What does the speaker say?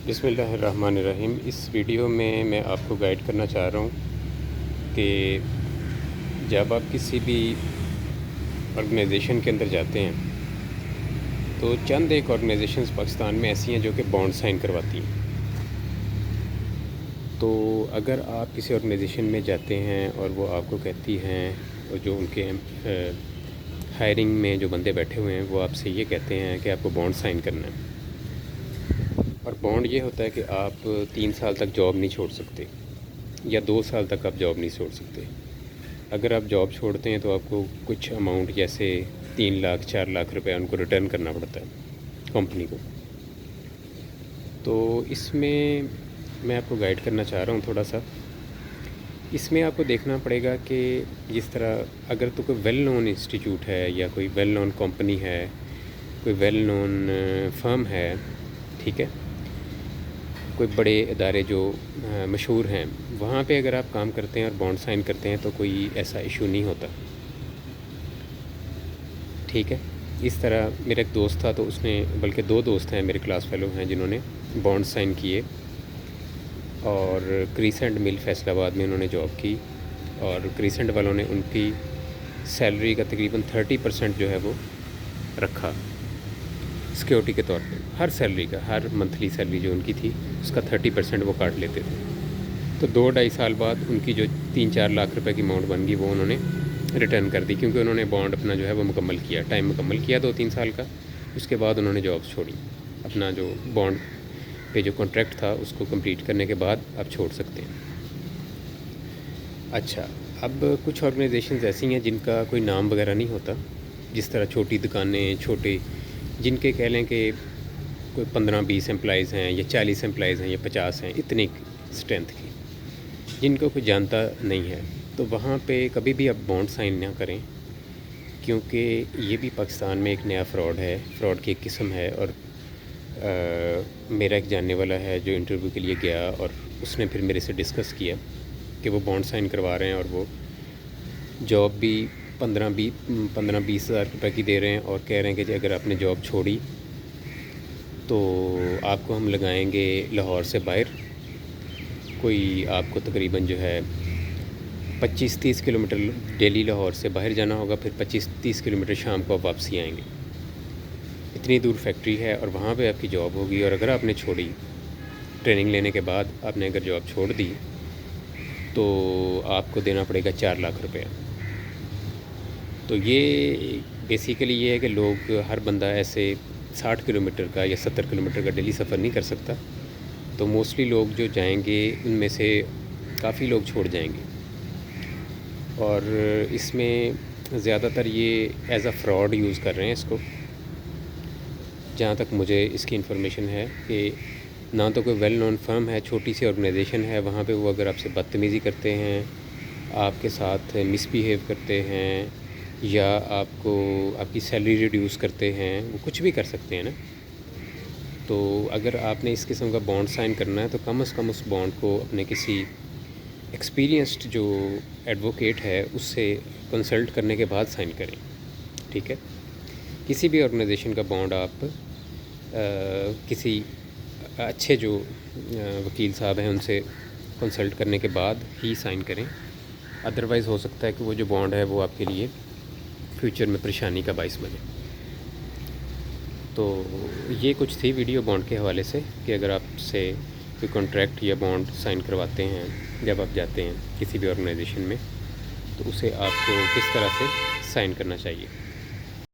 بسم اللہ الرحمن الرحیم۔ اس ویڈیو میں میں آپ کو گائیڈ کرنا چاہ رہا ہوں کہ جب آپ کسی بھی آرگنائزیشن کے اندر جاتے ہیں تو چند ایک آرگنائزیشنز پاکستان میں ایسی ہیں جو کہ بانڈ سائن کرواتی ہیں۔ تو اگر آپ کسی آرگنائزیشن میں جاتے ہیں اور وہ آپ کو کہتی ہیں، اور جو ان کے ہائرنگ میں جو بندے بیٹھے ہوئے ہیں وہ آپ سے یہ کہتے ہیں کہ آپ کو بانڈ سائن کرنا ہے، اور بانڈ یہ ہوتا ہے کہ آپ 3 سال تک جاب نہیں چھوڑ سکتے یا 2 سال تک آپ جاب نہیں چھوڑ سکتے۔ اگر آپ جاب چھوڑتے ہیں تو آپ کو کچھ اماؤنٹ جیسے 3 لاکھ 4 لاکھ روپے ان کو ریٹرن کرنا پڑتا ہے کمپنی کو۔ تو اس میں آپ کو گائیڈ کرنا چاہ رہا ہوں تھوڑا سا۔ اس میں آپ کو دیکھنا پڑے گا کہ جس طرح اگر تو کوئی ویل نون انسٹیٹیوٹ ہے یا کوئی ویل نون کمپنی ہے، کوئی ویل نون فرم ہے، ٹھیک ہے، کوئی بڑے ادارے جو مشہور ہیں، وہاں پہ اگر آپ کام کرتے ہیں اور بانڈ سائن کرتے ہیں تو کوئی ایسا ایشو نہیں ہوتا، ٹھیک ہے۔ اس طرح میرا ایک دوست تھا، تو اس نے، بلکہ 2 دوست ہیں میرے کلاس فیلو ہیں جنہوں نے بانڈ سائن کیے، اور کریسنٹ مل فیصل آباد میں انہوں نے جاب کی، اور کریسنٹ والوں نے ان کی سیلری کا تقریباً 30% جو ہے وہ رکھا سیکیورٹی کے طور پہ۔ ہر سیلری کا، ہر منتھلی سیلری جو ان کی تھی اس کا 30% وہ کاٹ لیتے تھے۔ تو 2-2.5 سال بعد ان کی جو 3-4 لاکھ روپے کی اماؤنٹ بن گئی وہ انہوں نے ریٹرن کر دی، کیونکہ انہوں نے بانڈ اپنا جو ہے وہ مکمل کیا، ٹائم مکمل کیا 2-3 سال کا۔ اس کے بعد انہوں نے جابس چھوڑی، اپنا جو بانڈ پہ جو کانٹریکٹ تھا اس کو کمپلیٹ کرنے کے بعد آپ چھوڑ سکتے ہیں۔ اچھا، اب کچھ آرگنائزیشنز ایسی ہیں جن کا کوئی نام وغیرہ نہیں ہوتا، جس طرح چھوٹی دکانیں، چھوٹے، جن کے کہہ لیں کہ کوئی 15-20 امپلائیز ہیں یا 40 امپلائیز ہیں یا 50 ہیں، اتنی اسٹرینتھ کی، جن کو کوئی جانتا نہیں ہے، تو وہاں پہ کبھی بھی آپ بانڈ سائن نہ کریں، کیونکہ یہ بھی پاکستان میں ایک نیا فراڈ ہے، فراڈ کی ایک قسم ہے۔ اور میرا ایک جاننے والا ہے جو انٹرویو کے لیے گیا، اور اس نے پھر میرے سے ڈسکس کیا کہ وہ بانڈ سائن کروا رہے ہیں اور وہ جاب بھی 15-20 ہزار روپے کی دے رہے ہیں، اور کہہ رہے ہیں کہ اگر آپ نے جاب چھوڑی تو آپ کو ہم لگائیں گے لاہور سے باہر، کوئی آپ کو تقریباً جو ہے 25-30 کلومیٹر ڈیلی لاہور سے باہر جانا ہوگا، پھر 25-30 کلومیٹر شام کو آپ واپسی آئیں گے۔ اتنی دور فیکٹری ہے اور وہاں پہ آپ کی جاب ہوگی، اور اگر آپ نے چھوڑی، ٹریننگ لینے کے بعد آپ نے اگر جاب چھوڑ دی تو آپ کو دینا پڑے گا 4 لاکھ روپے۔ تو یہ بیسیکلی یہ ہے کہ لوگ، ہر بندہ ایسے 60 کلومیٹر کا یا 70 کلومیٹر کا ڈیلی سفر نہیں کر سکتا، تو موسٹلی لوگ جو جائیں گے ان میں سے کافی لوگ چھوڑ جائیں گے، اور اس میں زیادہ تر یہ ایز اے فراڈ یوز کر رہے ہیں اس کو۔ جہاں تک مجھے اس کی انفارمیشن ہے کہ نہ تو کوئی ویل نون فرم ہے، چھوٹی سی آرگنائزیشن ہے، وہاں پہ وہ اگر آپ سے بدتمیزی کرتے ہیں، آپ کے ساتھ مس بیہیو کرتے ہیں، یا آپ کو آپ کی سیلری ریڈیوس کرتے ہیں، وہ کچھ بھی کر سکتے ہیں نا۔ تو اگر آپ نے اس قسم کا بانڈ سائن کرنا ہے تو کم از کم اس بانڈ کو اپنے کسی ایکسپیرینسڈ جو ایڈوکیٹ ہے اس سے کنسلٹ کرنے کے بعد سائن کریں، ٹھیک ہے۔ کسی بھی آرگنائزیشن کا بانڈ آپ کسی اچھے جو وکیل صاحب ہیں ان سے کنسلٹ کرنے کے بعد ہی سائن کریں، ادروائز ہو سکتا ہے کہ وہ جو بانڈ ہے وہ آپ کے لیے فیوچر میں پریشانی کا باعث بنے۔ تو یہ کچھ تھی ویڈیو بانڈ کے حوالے سے، کہ اگر آپ سے کوئی کانٹریکٹ یا بانڈ سائن کرواتے ہیں جب آپ جاتے ہیں کسی بھی آرگنائزیشن میں، تو اسے آپ کو کس طرح سے سائن کرنا چاہیے۔